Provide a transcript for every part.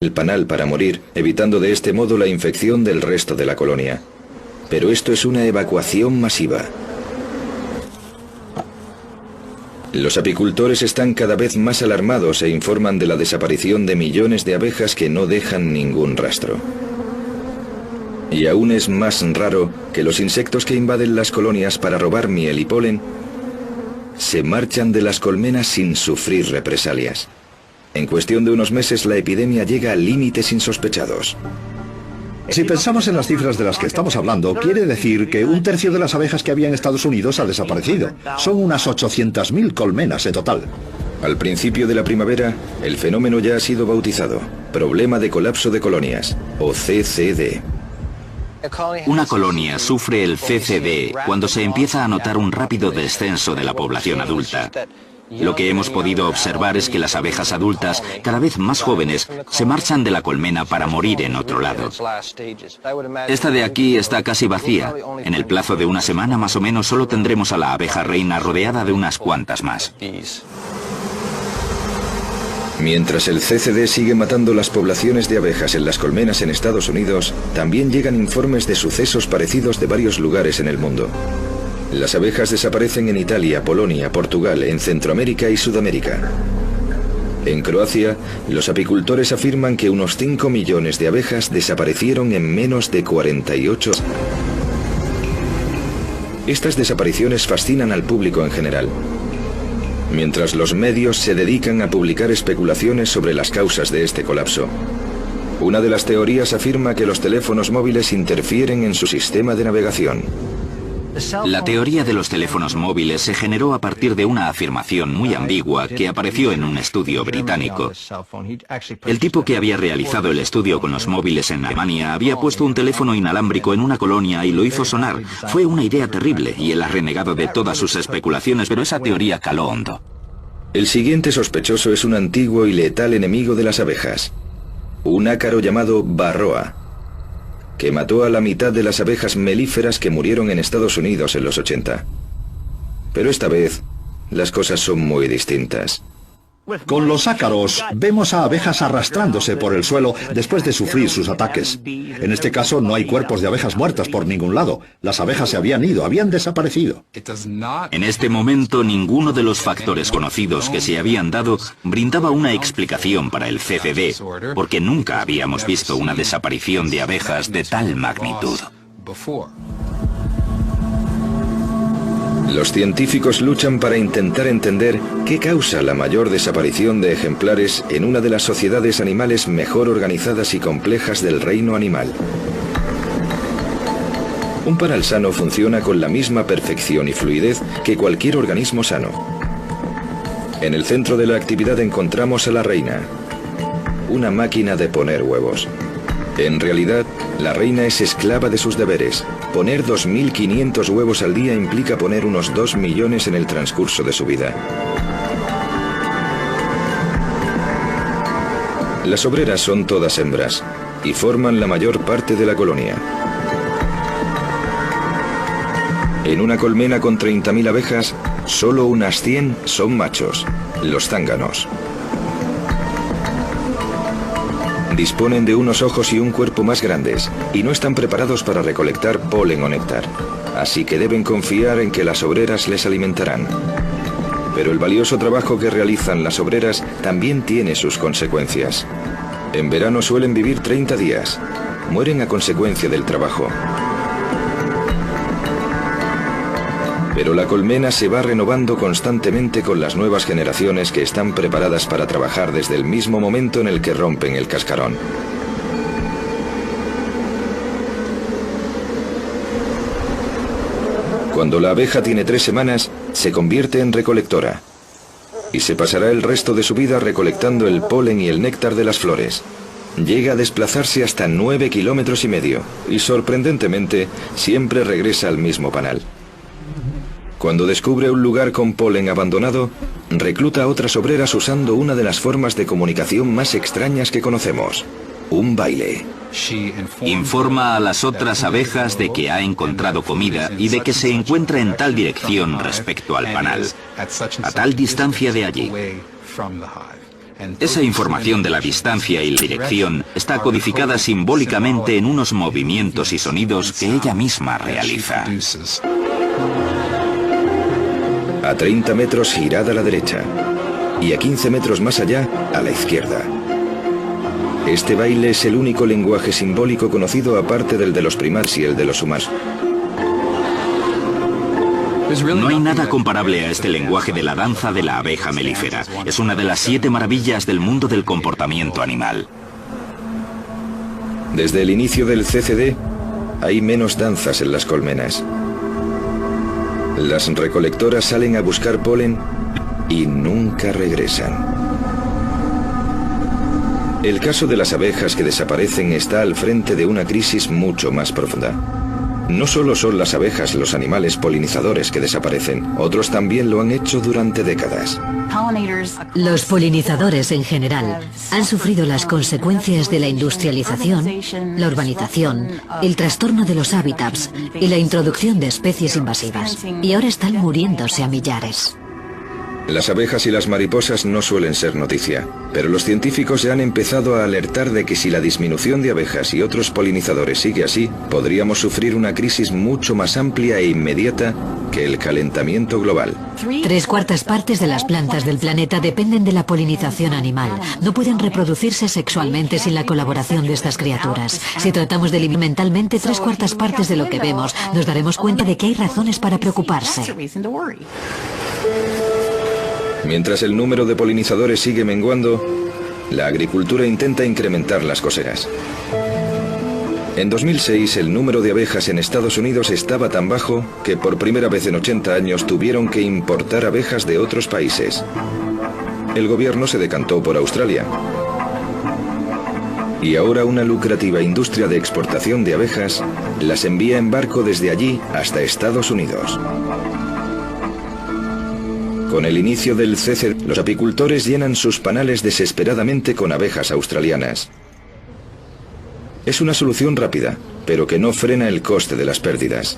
el panal para morir, evitando de este modo la infección del resto de la colonia. Pero esto es una evacuación masiva. Los apicultores están cada vez más alarmados e informan de la desaparición de millones de abejas que no dejan ningún rastro. Y aún es más raro que los insectos que invaden las colonias para robar miel y polen se marchan de las colmenas sin sufrir represalias. En cuestión de unos meses la epidemia llega a límites insospechados. Si pensamos en las cifras de las que estamos hablando, quiere decir que un tercio de las abejas que había en Estados Unidos ha desaparecido. Son unas 800.000 colmenas en total. Al principio de la primavera, el fenómeno ya ha sido bautizado Problema de Colapso de Colonias, o CCD. Una colonia sufre el CCD cuando se empieza a notar un rápido descenso de la población adulta. Lo que hemos podido observar es que las abejas adultas, cada vez más jóvenes, se marchan de la colmena para morir en otro lado. Esta de aquí está casi vacía. En el plazo de una semana más o menos solo tendremos a la abeja reina rodeada de unas cuantas más. Mientras el CCD sigue matando las poblaciones de abejas en las colmenas en Estados Unidos, también llegan informes de sucesos parecidos de varios lugares en el mundo. Las abejas desaparecen en Italia, Polonia, Portugal, en Centroamérica y Sudamérica. En Croacia, los apicultores afirman que unos 5 millones de abejas desaparecieron en menos de 48 horas. Estas desapariciones fascinan al público en general, mientras los medios se dedican a publicar especulaciones sobre las causas de este colapso. Una de las teorías afirma que los teléfonos móviles interfieren en su sistema de navegación. La teoría de los teléfonos móviles se generó a partir de una afirmación muy ambigua que apareció en un estudio británico. El tipo que había realizado el estudio con los móviles en Alemania había puesto un teléfono inalámbrico en una colonia y lo hizo sonar. Fue una idea terrible y él ha renegado de todas sus especulaciones, pero esa teoría caló hondo. El siguiente sospechoso es un antiguo y letal enemigo de las abejas, un ácaro llamado Varroa, que mató a la mitad de las abejas melíferas que murieron en Estados Unidos en los 80. Pero esta vez, las cosas son muy distintas. Con los ácaros, vemos a abejas arrastrándose por el suelo después de sufrir sus ataques. En este caso, no hay cuerpos de abejas muertas por ningún lado. Las abejas se habían ido, habían desaparecido. En este momento, ninguno de los factores conocidos que se habían dado brindaba una explicación para el CCD, porque nunca habíamos visto una desaparición de abejas de tal magnitud. Los científicos luchan para intentar entender qué causa la mayor desaparición de ejemplares en una de las sociedades animales mejor organizadas y complejas del reino animal. Un panal sano funciona con la misma perfección y fluidez que cualquier organismo sano. En el centro de la actividad encontramos a la reina, una máquina de poner huevos. En realidad, la reina es esclava de sus deberes. Poner 2.500 huevos al día implica poner unos 2 millones en el transcurso de su vida. Las obreras son todas hembras y forman la mayor parte de la colonia. En una colmena con 30.000 abejas, solo unas 100 son machos, los zánganos. Disponen de unos ojos y un cuerpo más grandes y no están preparados para recolectar polen o néctar, así que deben confiar en que las obreras les alimentarán. Pero el valioso trabajo que realizan las obreras también tiene sus consecuencias. En verano suelen vivir 30 días. Mueren a consecuencia del trabajo. Pero la colmena se va renovando constantemente con las nuevas generaciones que están preparadas para trabajar desde el mismo momento en el que rompen el cascarón. Cuando la abeja tiene 3 semanas, se convierte en recolectora y se pasará el resto de su vida recolectando el polen y el néctar de las flores. Llega a desplazarse hasta 9,5 kilómetros y sorprendentemente siempre regresa al mismo panal. Cuando descubre un lugar con polen abandonado, recluta a otras obreras usando una de las formas de comunicación más extrañas que conocemos, un baile. Informa a las otras abejas de que ha encontrado comida y de que se encuentra en tal dirección respecto al panal, a tal distancia de allí. Esa información de la distancia y la dirección está codificada simbólicamente en unos movimientos y sonidos que ella misma realiza. A 30 metros girad a la derecha y a 15 metros más allá a la izquierda. Este baile es el único lenguaje simbólico conocido aparte del de los primates y el de los humanos. No hay nada comparable a este lenguaje de la danza de la abeja melífera. Es una de las 7 maravillas del mundo del comportamiento animal. Desde el inicio del CCD hay menos danzas en las colmenas. Las recolectoras salen a buscar polen y nunca regresan. El caso de las abejas que desaparecen está al frente de una crisis mucho más profunda. No solo son las abejas los animales polinizadores que desaparecen, otros también lo han hecho durante décadas. Los polinizadores en general han sufrido las consecuencias de la industrialización, la urbanización, el trastorno de los hábitats y la introducción de especies invasivas. Y ahora están muriéndose a millares. Las abejas y las mariposas no suelen ser noticia, pero los científicos ya han empezado a alertar de que si la disminución de abejas y otros polinizadores sigue así, podríamos sufrir una crisis mucho más amplia e inmediata que el calentamiento global. 3/4 partes de las plantas del planeta dependen de la polinización animal. No pueden reproducirse sexualmente sin la colaboración de estas criaturas. Si tratamos de eliminar mentalmente 3/4 partes de lo que vemos, nos daremos cuenta de que hay razones para preocuparse. Mientras el número de polinizadores sigue menguando, la agricultura intenta incrementar las cosechas. En 2006 el número de abejas en Estados Unidos estaba tan bajo que por primera vez en 80 años tuvieron que importar abejas de otros países. El gobierno se decantó por Australia. Y ahora una lucrativa industria de exportación de abejas las envía en barco desde allí hasta Estados Unidos. Con el inicio del CCD, los apicultores llenan sus panales desesperadamente con abejas australianas. Es una solución rápida, pero que no frena el coste de las pérdidas.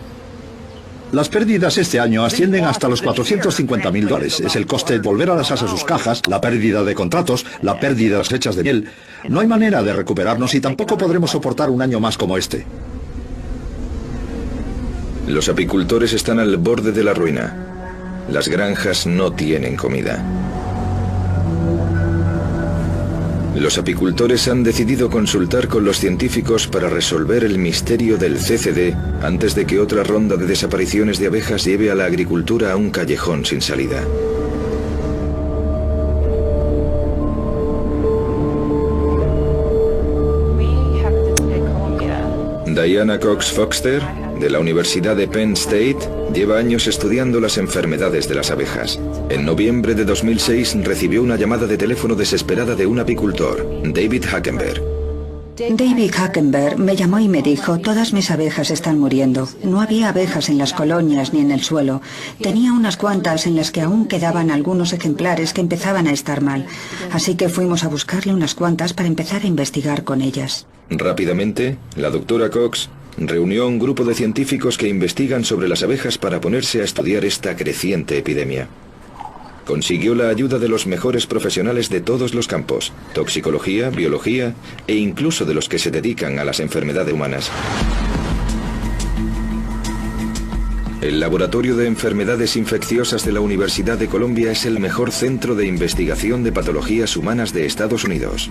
Las pérdidas este año ascienden hasta los $450.000. Es el coste de volver a las asas sus cajas, la pérdida de contratos, la pérdida de las fechas de miel. No hay manera de recuperarnos y tampoco podremos soportar un año más como este. Los apicultores están al borde de la ruina. Las granjas no tienen comida. Los apicultores han decidido consultar con los científicos para resolver el misterio del CCD antes de que otra ronda de desapariciones de abejas lleve a la agricultura a un callejón sin salida. Diana Cox Foxter, de la Universidad de Penn State, lleva años estudiando las enfermedades de las abejas. En noviembre de 2006 recibió una llamada de teléfono desesperada de un apicultor, David Hackenberg. David Hackenberg me llamó y me dijo: todas mis abejas están muriendo. No había abejas en las colonias ni en el suelo. Tenía unas cuantas en las que aún quedaban algunos ejemplares que empezaban a estar mal. Así que fuimos a buscarle unas cuantas para empezar a investigar con ellas. Rápidamente, la doctora Cox reunió a un grupo de científicos que investigan sobre las abejas para ponerse a estudiar esta creciente epidemia. Consiguió la ayuda de los mejores profesionales de todos los campos: toxicología, biología e incluso de los que se dedican a las enfermedades humanas. El Laboratorio de Enfermedades Infecciosas de la Universidad de Columbia es el mejor centro de investigación de patologías humanas de Estados Unidos.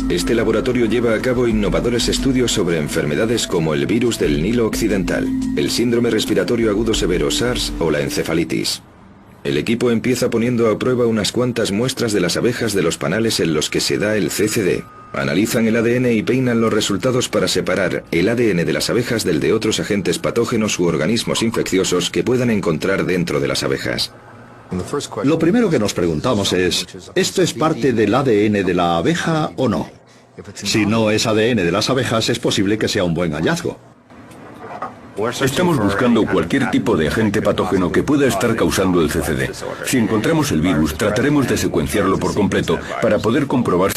Este laboratorio lleva a cabo innovadores estudios sobre enfermedades como el virus del Nilo Occidental, el síndrome respiratorio agudo severo SARS o la encefalitis. El equipo empieza poniendo a prueba unas cuantas muestras de las abejas de los panales en los que se da el CCD. Analizan el ADN y peinan los resultados para separar el ADN de las abejas del de otros agentes patógenos u organismos infecciosos que puedan encontrar dentro de las abejas. Lo primero que nos preguntamos es, ¿esto es parte del ADN de la abeja o no? Si no es ADN de las abejas, es posible que sea un buen hallazgo. Estamos buscando cualquier tipo de agente patógeno que pueda estar causando el CCD. Si encontramos el virus, trataremos de secuenciarlo por completo para poder comprobar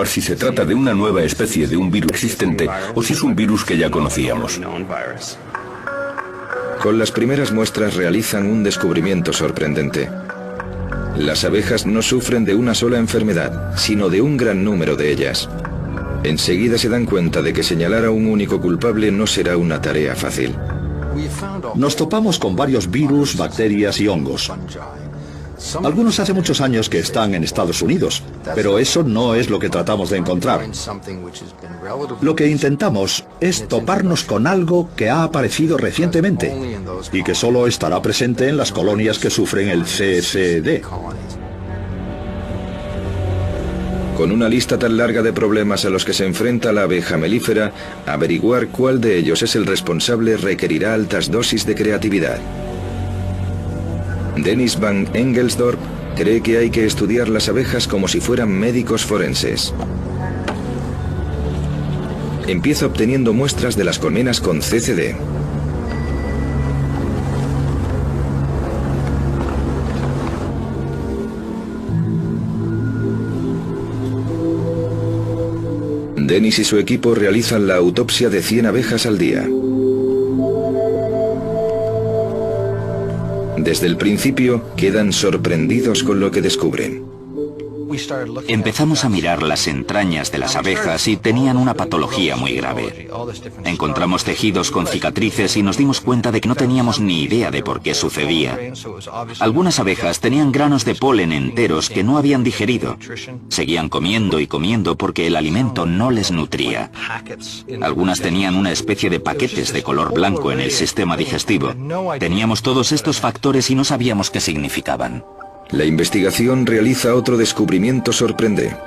si se trata de una nueva especie de un virus existente o si es un virus que ya conocíamos. Con las primeras muestras realizan un descubrimiento sorprendente. Las abejas no sufren de una sola enfermedad, sino de un gran número de ellas. Enseguida se dan cuenta de que señalar a un único culpable no será una tarea fácil. Nos topamos con varios virus, bacterias y hongos. Algunos hace muchos años que están en Estados Unidos, pero eso no es lo que tratamos de encontrar. Lo que intentamos es toparnos con algo que ha aparecido recientemente y que solo estará presente en las colonias que sufren el CCD. Con una lista tan larga de problemas a los que se enfrenta la abeja melífera, averiguar cuál de ellos es el responsable requerirá altas dosis de creatividad. Dennis van Engelsdorp cree que hay que estudiar las abejas como si fueran médicos forenses. Empieza obteniendo muestras de las colmenas con CCD. Dennis y su equipo realizan la autopsia de 100 abejas al día. Desde el principio quedan sorprendidos con lo que descubren. Empezamos a mirar las entrañas de las abejas y tenían una patología muy grave. Encontramos tejidos con cicatrices y nos dimos cuenta de que no teníamos ni idea de por qué sucedía. Algunas abejas tenían granos de polen enteros que no habían digerido. Seguían comiendo y comiendo porque el alimento no les nutría. Algunas tenían una especie de paquetes de color blanco en el sistema digestivo. Teníamos todos estos factores y no sabíamos qué significaban. La investigación realiza otro descubrimiento sorprendente.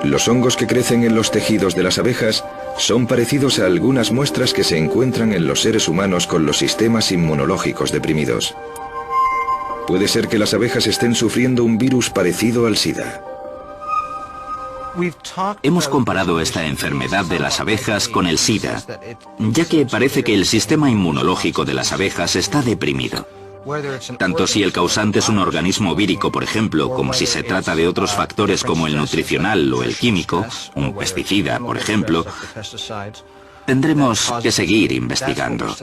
Los hongos que crecen en los tejidos de las abejas son parecidos a algunas muestras que se encuentran en los seres humanos con los sistemas inmunológicos deprimidos. Puede ser que las abejas estén sufriendo un virus parecido al SIDA. Hemos comparado esta enfermedad de las abejas con el SIDA, ya que parece que el sistema inmunológico de las abejas está deprimido. Tanto si el causante es un organismo vírico, por ejemplo, como si se trata de otros factores como el nutricional o el químico, un pesticida, por ejemplo, tendremos que seguir investigando.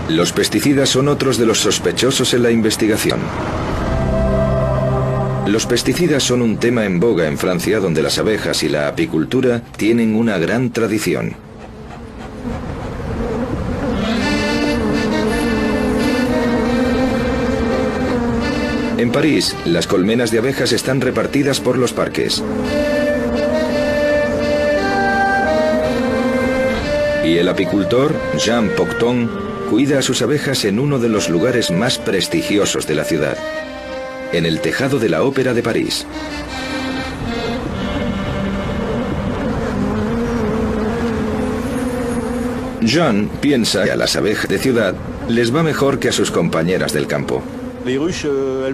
Los pesticidas son otros de los sospechosos en la investigación. Los pesticidas son un tema en boga en Francia, donde las abejas y la apicultura tienen una gran tradición. En París, las colmenas de abejas están repartidas por los parques. Y el apicultor, Jean Pocton, cuida a sus abejas en uno de los lugares más prestigiosos de la ciudad, en el tejado de la Ópera de París. Jean piensa que a las abejas de ciudad les va mejor que a sus compañeras del campo.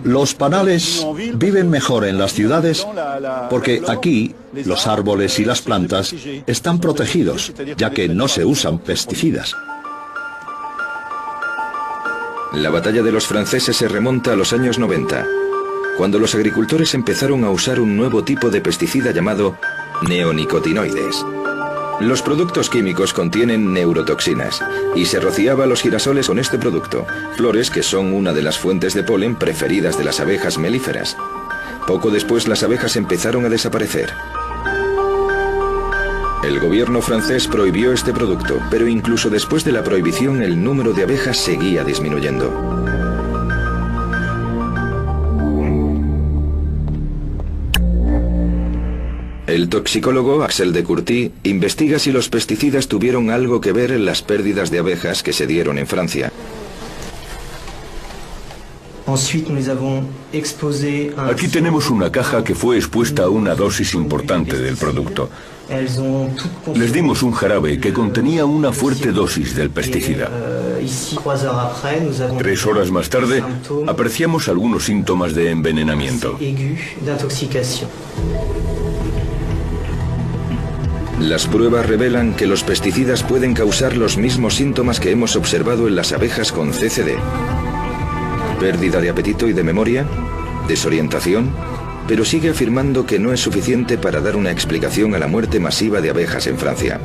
Los panales viven mejor en las ciudades porque aquí los árboles y las plantas están protegidos, ya que no se usan pesticidas. La batalla de los franceses se remonta a los años 90, cuando los agricultores empezaron a usar un nuevo tipo de pesticida llamado neonicotinoides. Los productos químicos contienen neurotoxinas y se rociaba a los girasoles con este producto, flores que son una de las fuentes de polen preferidas de las abejas melíferas. Poco después las abejas empezaron a desaparecer. El gobierno francés prohibió este producto, pero incluso después de la prohibición el número de abejas seguía disminuyendo. El toxicólogo Axel de Courty investiga si los pesticidas tuvieron algo que ver en las pérdidas de abejas que se dieron en Francia. Aquí tenemos una caja que fue expuesta a una dosis importante del producto. Les dimos un jarabe que contenía una fuerte dosis del pesticida. 3 horas más tarde, apreciamos algunos síntomas de envenenamiento. Las pruebas revelan que los pesticidas pueden causar los mismos síntomas que hemos observado en las abejas con CCD. Pérdida de apetito y de memoria, desorientación, pero sigue afirmando que no es suficiente para dar una explicación a la muerte masiva de abejas en Francia.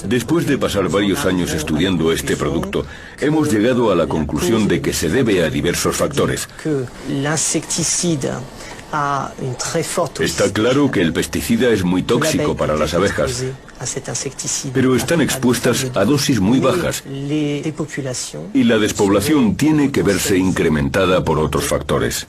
Después de pasar varios años estudiando este producto, hemos llegado a la conclusión de que se debe a diversos factores. Está claro que el pesticida es muy tóxico para las abejas, pero están expuestas a dosis muy bajas y la despoblación tiene que verse incrementada por otros factores.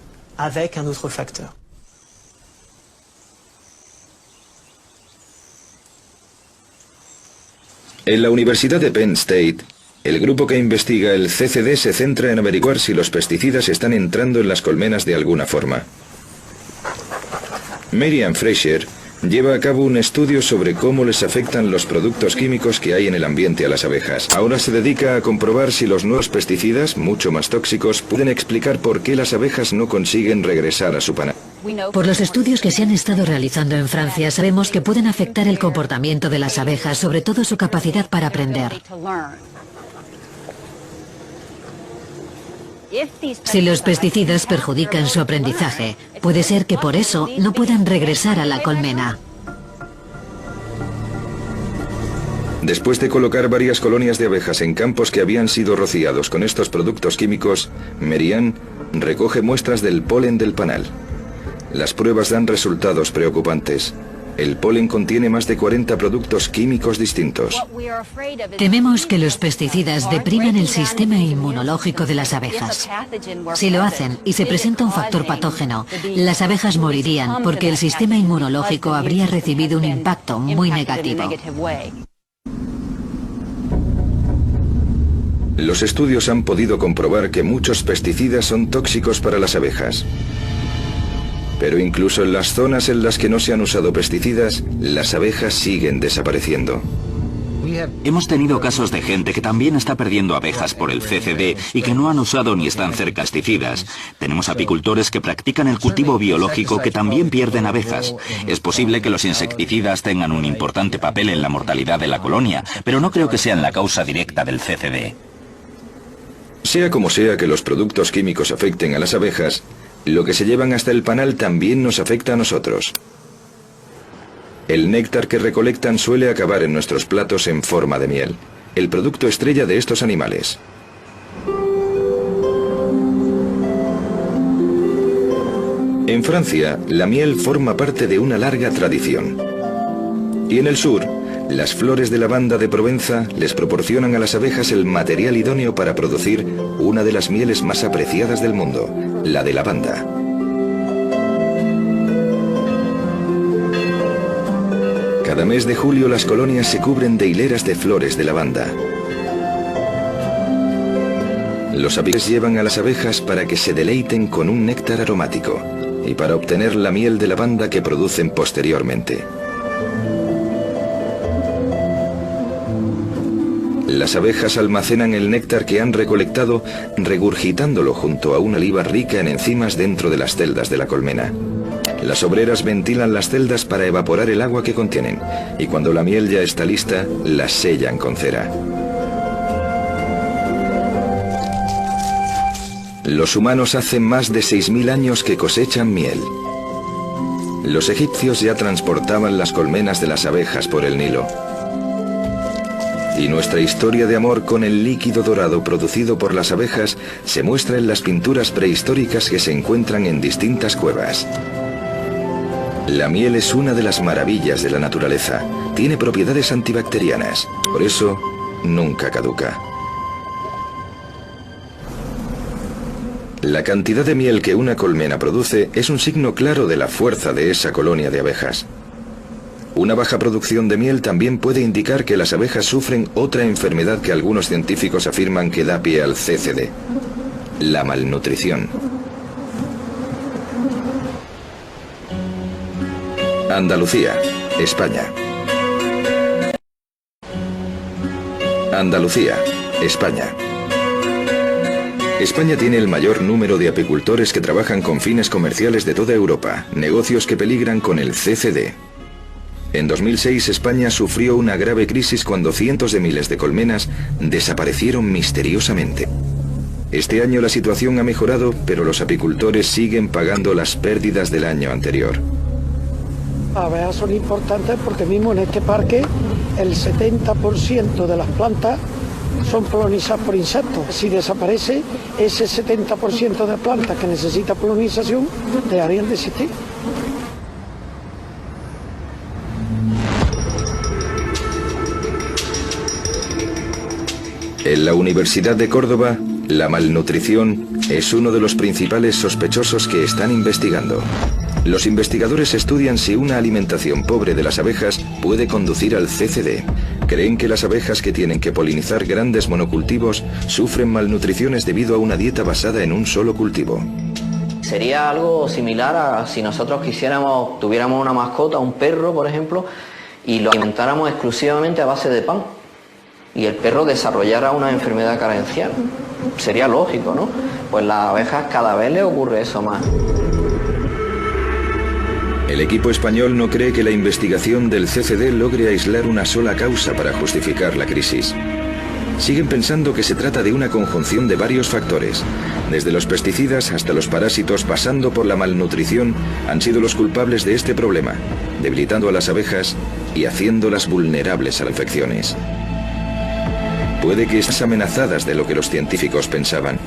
En la Universidad de Penn State, el grupo que investiga el CCD se centra en averiguar si los pesticidas están entrando en las colmenas de alguna forma. Marianne Fraser lleva a cabo un estudio sobre cómo les afectan los productos químicos que hay en el ambiente a las abejas. Ahora se dedica a comprobar si los nuevos pesticidas, mucho más tóxicos, pueden explicar por qué las abejas no consiguen regresar a su panal. Por los estudios que se han estado realizando en Francia, sabemos que pueden afectar el comportamiento de las abejas, sobre todo su capacidad para aprender. Si los pesticidas perjudican su aprendizaje, puede ser que por eso no puedan regresar a la colmena. Después de colocar varias colonias de abejas en campos que habían sido rociados con estos productos químicos, Marianne recoge muestras del polen del panal. Las pruebas dan resultados preocupantes. El polen contiene más de 40 productos químicos distintos. Tememos que los pesticidas depriman el sistema inmunológico de las abejas. Si lo hacen y se presenta un factor patógeno, las abejas morirían porque el sistema inmunológico habría recibido un impacto muy negativo. Los estudios han podido comprobar que muchos pesticidas son tóxicos para las abejas. Pero incluso en las zonas en las que no se han usado pesticidas, las abejas siguen desapareciendo. Hemos tenido casos de gente que también está perdiendo abejas por el CCD y que no han usado ni están cercasticidas. Tenemos apicultores que practican el cultivo biológico que también pierden abejas. Es posible que los insecticidas tengan un importante papel en la mortalidad de la colonia, pero no creo que sean la causa directa del CCD. Sea como sea que los productos químicos afecten a las abejas, lo que se llevan hasta el panal también nos afecta a nosotros. El néctar que recolectan suele acabar en nuestros platos en forma de miel, el producto estrella de estos animales. En Francia, la miel forma parte de una larga tradición. Y en el sur, las flores de lavanda de Provenza les proporcionan a las abejas el material idóneo para producir una de las mieles más apreciadas del mundo, la de lavanda. Cada mes de julio las colonias se cubren de hileras de flores de lavanda. Los apicultores llevan a las abejas para que se deleiten con un néctar aromático y para obtener la miel de lavanda que producen posteriormente. Las abejas almacenan el néctar que han recolectado regurgitándolo junto a una oliva rica en enzimas dentro de las celdas de la colmena. Las obreras ventilan las celdas para evaporar el agua que contienen y cuando la miel ya está lista, la sellan con cera. Los humanos hace más de 6.000 años que cosechan miel. Los egipcios ya transportaban las colmenas de las abejas por el Nilo. Y nuestra historia de amor con el líquido dorado producido por las abejas se muestra en las pinturas prehistóricas que se encuentran en distintas cuevas. La miel es una de las maravillas de la naturaleza. Tiene propiedades antibacterianas. Por eso, nunca caduca. La cantidad de miel que una colmena produce es un signo claro de la fuerza de esa colonia de abejas. Una baja producción de miel también puede indicar que las abejas sufren otra enfermedad que algunos científicos afirman que da pie al CCD, la malnutrición. Andalucía, España. Andalucía, España. España tiene el mayor número de apicultores que trabajan con fines comerciales de toda Europa, negocios que peligran con el CCD. En 2006 España sufrió una grave crisis cuando cientos de miles de colmenas desaparecieron misteriosamente. Este año la situación ha mejorado, pero los apicultores siguen pagando las pérdidas del año anterior. Las abejas son importantes porque mismo en este parque el 70% de las plantas son polinizadas por insectos. Si desaparece ese 70% de plantas que necesita polinización, dejarían de existir. En la Universidad de Córdoba, la malnutrición es uno de los principales sospechosos que están investigando. Los investigadores estudian si una alimentación pobre de las abejas puede conducir al CCD. Creen que las abejas que tienen que polinizar grandes monocultivos sufren malnutriciones debido a una dieta basada en un solo cultivo. Sería algo similar a si nosotros tuviéramos una mascota, un perro, por ejemplo, y lo alimentáramos exclusivamente a base de pan. Y el perro desarrollara una enfermedad carencial. Sería lógico, ¿no? Pues las abejas cada vez les ocurre eso más. El equipo español no cree que la investigación del CCD logre aislar una sola causa para justificar la crisis. Siguen pensando que se trata de una conjunción de varios factores. Desde los pesticidas hasta los parásitos, pasando por la malnutrición, han sido los culpables de este problema, debilitando a las abejas y haciéndolas vulnerables a infecciones. Puede que estén amenazadas de lo que los científicos pensaban.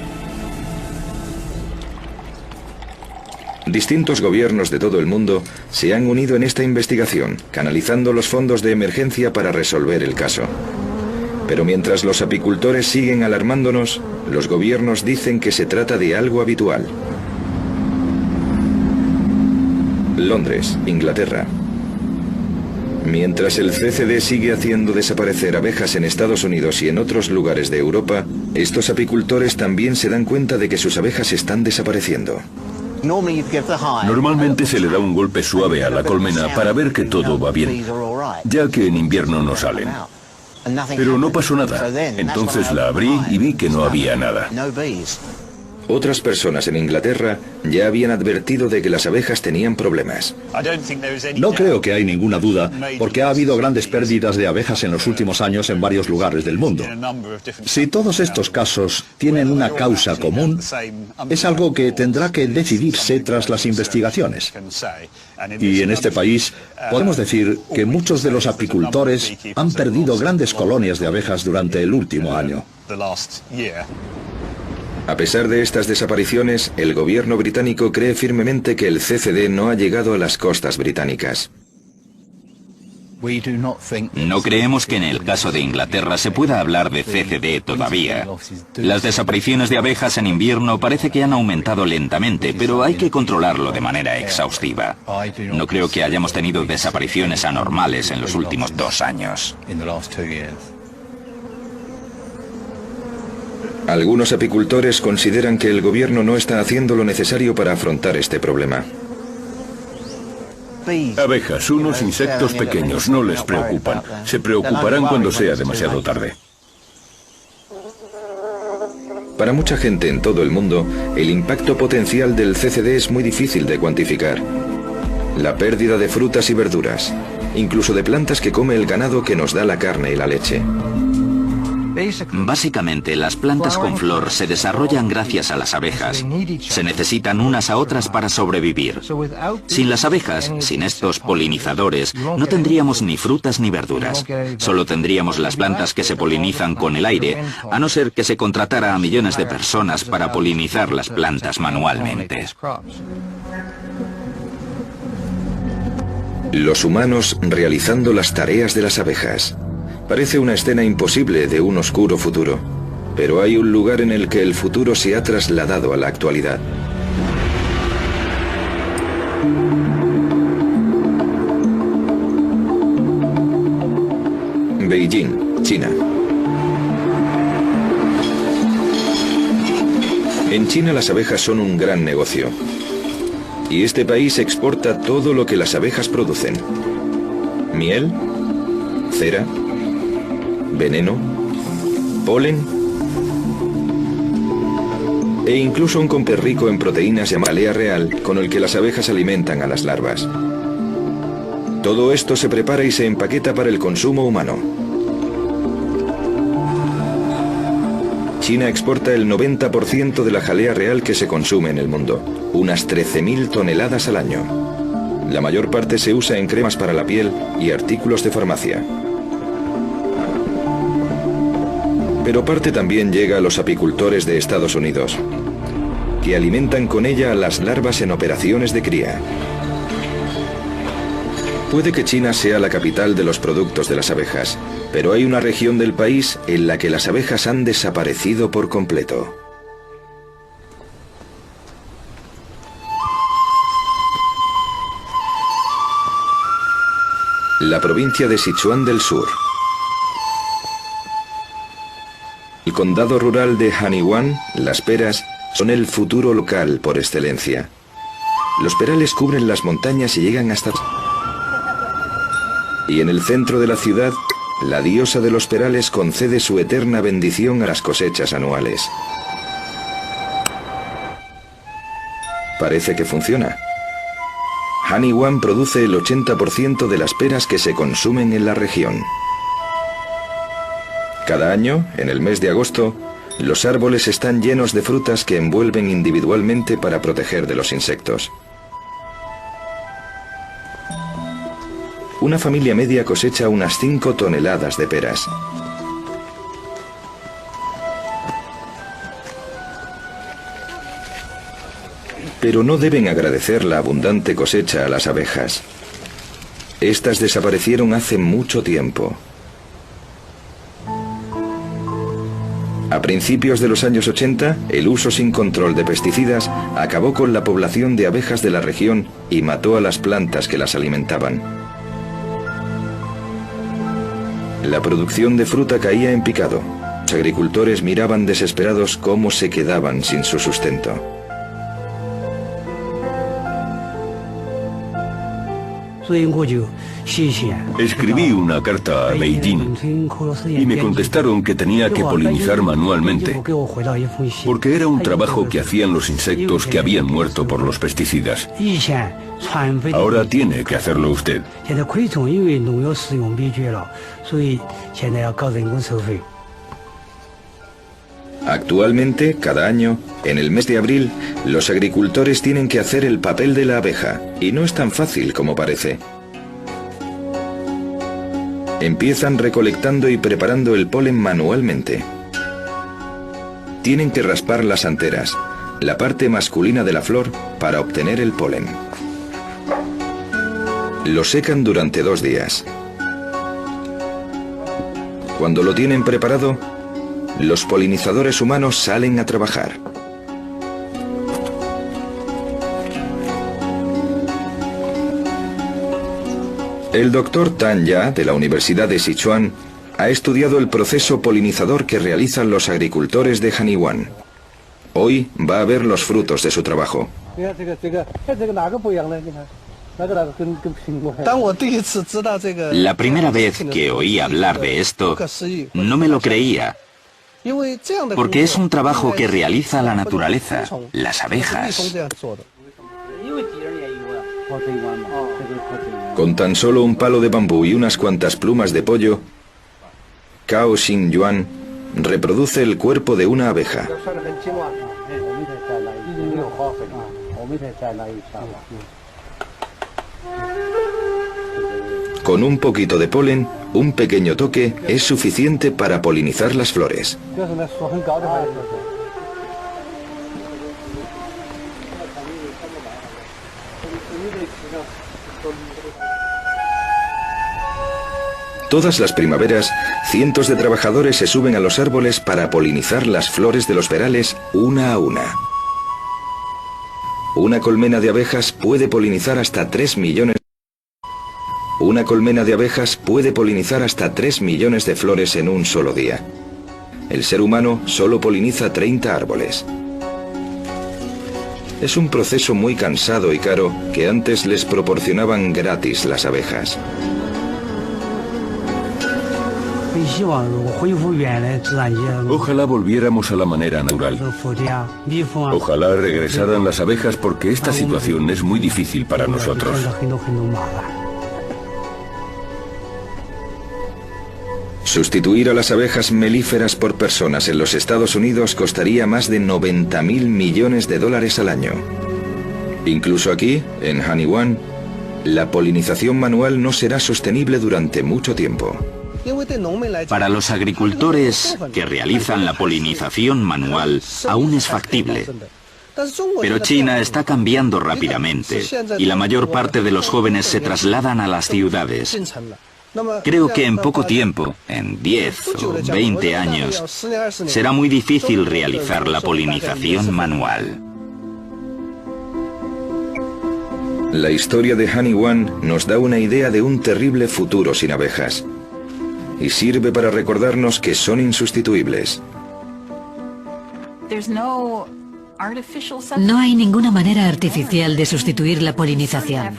Distintos gobiernos de todo el mundo se han unido en esta investigación, canalizando los fondos de emergencia para resolver el caso. Pero mientras los apicultores siguen alarmándonos, los gobiernos dicen que se trata de algo habitual. Londres, Inglaterra. Mientras el CCD sigue haciendo desaparecer abejas en Estados Unidos y en otros lugares de Europa, estos apicultores también se dan cuenta de que sus abejas están desapareciendo. Normalmente se le da un golpe suave a la colmena para ver que todo va bien, ya que en invierno no salen. Pero no pasó nada. Entonces la abrí y vi que no había nada. Otras personas en Inglaterra ya habían advertido de que las abejas tenían problemas. No creo que hay ninguna duda, porque ha habido grandes pérdidas de abejas en los últimos años en varios lugares del mundo. Si todos estos casos tienen una causa común, es algo que tendrá que decidirse tras las investigaciones. Y en este país podemos decir que muchos de los apicultores han perdido grandes colonias de abejas durante el último año. A pesar de estas desapariciones, el gobierno británico cree firmemente que el CCD no ha llegado a las costas británicas. No creemos que en el caso de Inglaterra se pueda hablar de CCD todavía. Las desapariciones de abejas en invierno parece que han aumentado lentamente, pero hay que controlarlo de manera exhaustiva. No creo que hayamos tenido desapariciones anormales en los últimos 2 años. Algunos apicultores consideran que el gobierno no está haciendo lo necesario para afrontar este problema. Abejas, unos insectos pequeños, no les preocupan. Se preocuparán cuando sea demasiado tarde. Para mucha gente en todo el mundo, el impacto potencial del CCD es muy difícil de cuantificar. La pérdida de frutas y verduras, incluso de plantas que come el ganado que nos da la carne y la leche. Básicamente, las plantas con flor se desarrollan gracias a las abejas. Se necesitan unas a otras para sobrevivir. Sin las abejas, sin estos polinizadores, no tendríamos ni frutas ni verduras. Solo tendríamos las plantas que se polinizan con el aire, a no ser que se contratara a millones de personas para polinizar las plantas manualmente. Los humanos realizando las tareas de las abejas. Parece una escena imposible de un oscuro futuro, pero hay un lugar en el que el futuro se ha trasladado a la actualidad. Beijing, China. En China las abejas son un gran negocio. Y este país exporta todo lo que las abejas producen. Miel, cera, veneno, polen e incluso un comper rico en proteínas llamado jalea real con el que las abejas alimentan a las larvas. Todo esto se prepara y se empaqueta para el consumo humano. China exporta el 90% de la jalea real que se consume en el mundo, unas 13.000 toneladas al año. La mayor parte se usa en cremas para la piel y artículos de farmacia. Pero parte también llega a los apicultores de Estados Unidos, que alimentan con ella a las larvas en operaciones de cría. Puede que China sea la capital de los productos de las abejas, pero hay una región del país en la que las abejas han desaparecido por completo. La provincia de Sichuan del Sur. El condado rural de Haniwan, las peras, son el futuro local por excelencia. Los perales cubren las montañas y llegan hasta... Y en el centro de la ciudad, la diosa de los perales concede su eterna bendición a las cosechas anuales. Parece que funciona. Haniwan produce el 80% de las peras que se consumen en la región. Cada año, en el mes de agosto, los árboles están llenos de frutas que envuelven individualmente para proteger de los insectos. Una familia media cosecha unas 5 toneladas de peras. Pero no deben agradecer la abundante cosecha a las abejas. Estas desaparecieron hace mucho tiempo. A principios de los años 80, el uso sin control de pesticidas acabó con la población de abejas de la región y mató a las plantas que las alimentaban. La producción de fruta caía en picado. Los agricultores miraban desesperados cómo se quedaban sin su sustento. Escribí una carta a Beijing y me contestaron que tenía que polinizar manualmente, porque era un trabajo que hacían los insectos que habían muerto por los pesticidas. Ahora tiene que hacerlo usted. Actualmente, cada año, en el mes de abril, los agricultores tienen que hacer el papel de la abeja, y no es tan fácil como parece. Empiezan recolectando y preparando el polen manualmente. Tienen que raspar las anteras, la parte masculina de la flor, para obtener el polen. Lo secan durante 2 días. Cuando lo tienen preparado, los polinizadores humanos salen a trabajar. El doctor Tan Ya, de la Universidad de Sichuan, ha estudiado el proceso polinizador que realizan los agricultores de Haniwan. Hoy va a ver los frutos de su trabajo. La primera vez que oí hablar de esto, no me lo creía, porque es un trabajo que realiza la naturaleza, las abejas. Con tan solo un palo de bambú y unas cuantas plumas de pollo, Cao Xingyuan reproduce el cuerpo de una abeja. Con un poquito de polen, un pequeño toque es suficiente para polinizar las flores. Todas las primaveras, cientos de trabajadores se suben a los árboles para polinizar las flores de los perales una a una. Una colmena de abejas puede polinizar hasta 3 millones. Una colmena de abejas puede polinizar hasta 3 millones de flores en un solo día. El ser humano solo poliniza 30 árboles. Es un proceso muy cansado y caro que antes les proporcionaban gratis las abejas. Ojalá volviéramos a la manera natural. Ojalá regresaran las abejas porque esta situación es muy difícil para nosotros. Sustituir a las abejas melíferas por personas en los Estados Unidos costaría más de 90.000 millones de dólares al año. Incluso aquí, en Haniwan, la polinización manual no será sostenible durante mucho tiempo. Para los agricultores que realizan la polinización manual, aún es factible. Pero China está cambiando rápidamente y la mayor parte de los jóvenes se trasladan a las ciudades. Creo que en poco tiempo, en 10 o 20 años, será muy difícil realizar la polinización manual. La historia de Honey One nos da una idea de un terrible futuro sin abejas. Y sirve para recordarnos que son insustituibles. No hay ninguna manera artificial de sustituir la polinización.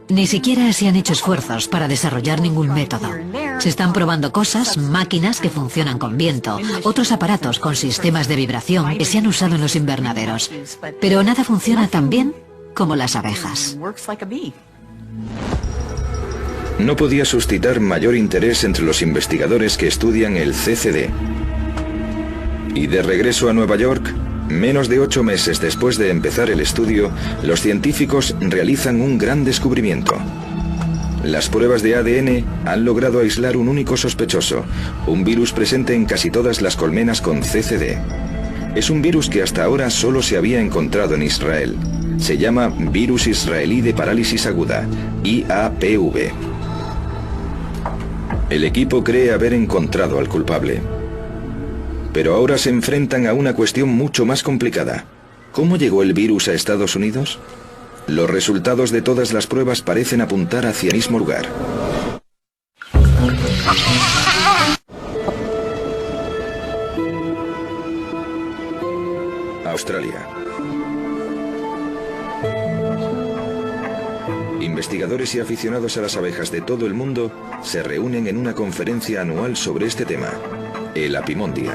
Ni siquiera se han hecho esfuerzos para desarrollar ningún método. Se están probando cosas, máquinas que funcionan con viento, otros aparatos con sistemas de vibración que se han usado en los invernaderos. Pero nada funciona tan bien como las abejas. No podía suscitar mayor interés entre los investigadores que estudian el CCD. Y de regreso a Nueva York, menos de 8 meses después de empezar el estudio, los científicos realizan un gran descubrimiento. Las pruebas de ADN han logrado aislar un único sospechoso, un virus presente en casi todas las colmenas con CCD. Es un virus que hasta ahora solo se había encontrado en Israel. Se llama Virus Israelí de Parálisis Aguda, IAPV. El equipo cree haber encontrado al culpable. Pero ahora se enfrentan a una cuestión mucho más complicada. ¿Cómo llegó el virus a Estados Unidos? Los resultados de todas las pruebas parecen apuntar hacia el mismo lugar. Australia. Investigadores y aficionados a las abejas de todo el mundo se reúnen en una conferencia anual sobre este tema, el Apimondia.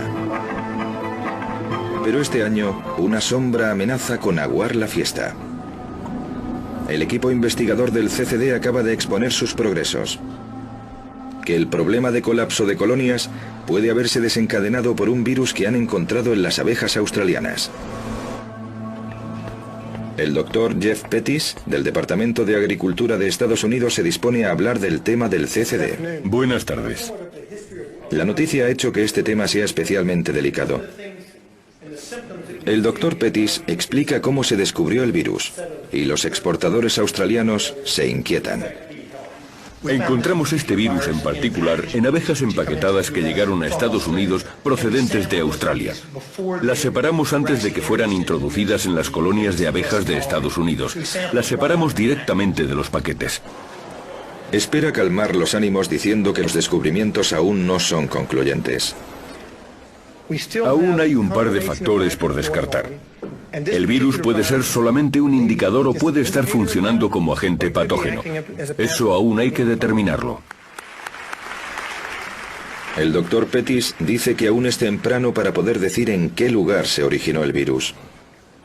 Pero este año, una sombra amenaza con aguar la fiesta. El equipo investigador del CCD acaba de exponer sus progresos. Que el problema de colapso de colonias puede haberse desencadenado por un virus que han encontrado en las abejas australianas. El doctor Jeff Pettis, del Departamento de Agricultura de Estados Unidos, se dispone a hablar del tema del CCD. Buenas tardes. La noticia ha hecho que este tema sea especialmente delicado. El doctor Pettis explica cómo se descubrió el virus, y los exportadores australianos se inquietan. Encontramos este virus en particular en abejas empaquetadas que llegaron a Estados Unidos procedentes de Australia. Las separamos antes de que fueran introducidas en las colonias de abejas de Estados Unidos. Las separamos directamente de los paquetes. Espera calmar los ánimos diciendo que los descubrimientos aún no son concluyentes. Aún hay un par de factores por descartar. El virus puede ser solamente un indicador o puede estar funcionando como agente patógeno. Eso aún hay que determinarlo. El doctor Pettis dice que aún es temprano para poder decir en qué lugar se originó el virus.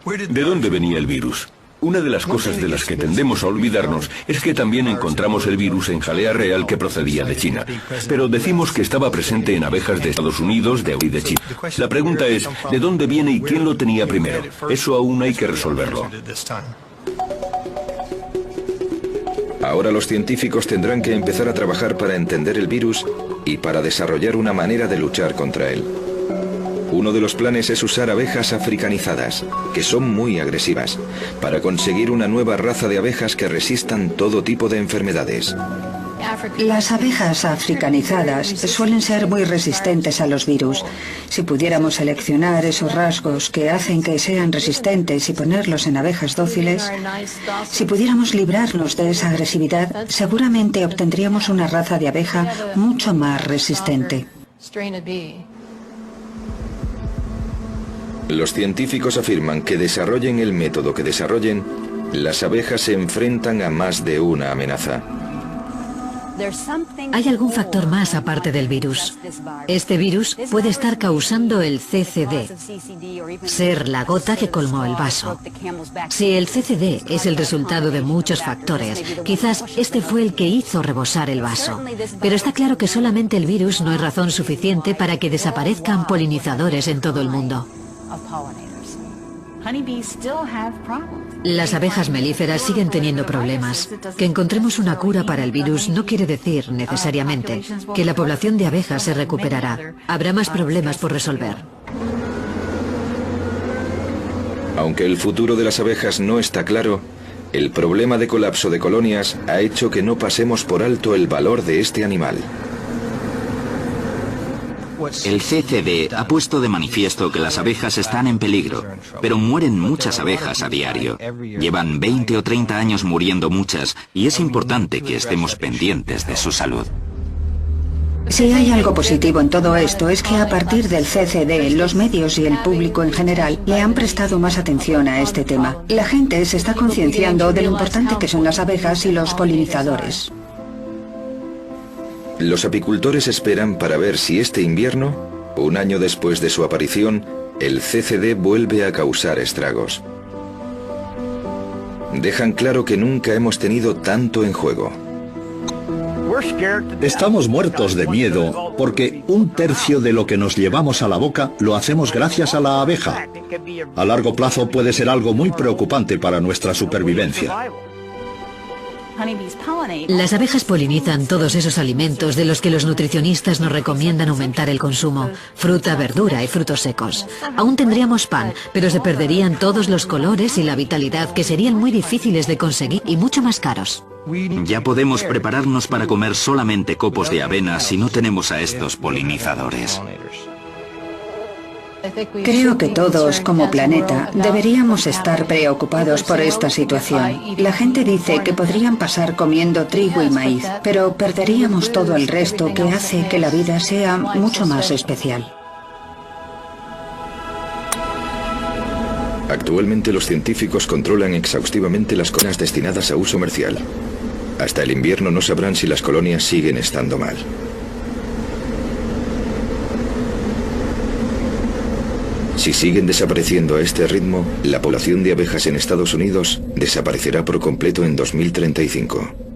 ¿De dónde venía el virus? Una de las cosas de las que tendemos a olvidarnos es que también encontramos el virus en jalea real que procedía de China. Pero decimos que estaba presente en abejas de Estados Unidos y de China. La pregunta es, ¿de dónde viene y quién lo tenía primero? Eso aún hay que resolverlo. Ahora los científicos tendrán que empezar a trabajar para entender el virus y para desarrollar una manera de luchar contra él. Uno de los planes es usar abejas africanizadas, que son muy agresivas, para conseguir una nueva raza de abejas que resistan todo tipo de enfermedades. Las abejas africanizadas suelen ser muy resistentes a los virus. Si pudiéramos seleccionar esos rasgos que hacen que sean resistentes y ponerlos en abejas dóciles, si pudiéramos librarnos de esa agresividad, seguramente obtendríamos una raza de abeja mucho más resistente. Los científicos afirman que desarrollen el método que desarrollen, las abejas se enfrentan a más de una amenaza. Hay algún factor más aparte del virus. Este virus puede estar causando el CCD, ser la gota que colmó el vaso. Si el CCD es el resultado de muchos factores, quizás este fue el que hizo rebosar el vaso. Pero está claro que solamente el virus no es razón suficiente para que desaparezcan polinizadores en todo el mundo. Las abejas melíferas siguen teniendo problemas. Que encontremos una cura para el virus no quiere decir, necesariamente, que la población de abejas se recuperará. Habrá más problemas por resolver. Aunque el futuro de las abejas no está claro, el problema de colapso de colonias ha hecho que no pasemos por alto el valor de este animal. El CCD ha puesto de manifiesto que las abejas están en peligro, pero mueren muchas abejas a diario. Llevan 20 o 30 años muriendo muchas y es importante que estemos pendientes de su salud. Si hay algo positivo en todo esto es que a partir del CCD, los medios y el público en general le han prestado más atención a este tema. La gente se está concienciando de lo importante que son las abejas y los polinizadores. Los apicultores esperan para ver si este invierno, un año después de su aparición, el CCD vuelve a causar estragos. Dejan claro que nunca hemos tenido tanto en juego. Estamos muertos de miedo porque 1/3 de lo que nos llevamos a la boca lo hacemos gracias a la abeja. A largo plazo puede ser algo muy preocupante para nuestra supervivencia. Las abejas polinizan todos esos alimentos de los que los nutricionistas nos recomiendan aumentar el consumo: fruta, verdura y frutos secos. Aún tendríamos pan, pero se perderían todos los colores y la vitalidad, que serían muy difíciles de conseguir y mucho más caros. Ya podemos prepararnos para comer solamente copos de avena si no tenemos a estos polinizadores. Creo que todos, como planeta, deberíamos estar preocupados por esta situación. La gente dice que podrían pasar comiendo trigo y maíz, pero perderíamos todo el resto que hace que la vida sea mucho más especial. Actualmente los científicos controlan exhaustivamente las colonias destinadas a uso comercial. Hasta el invierno no sabrán si las colonias siguen estando mal. Si siguen desapareciendo a este ritmo, la población de abejas en Estados Unidos desaparecerá por completo en 2035.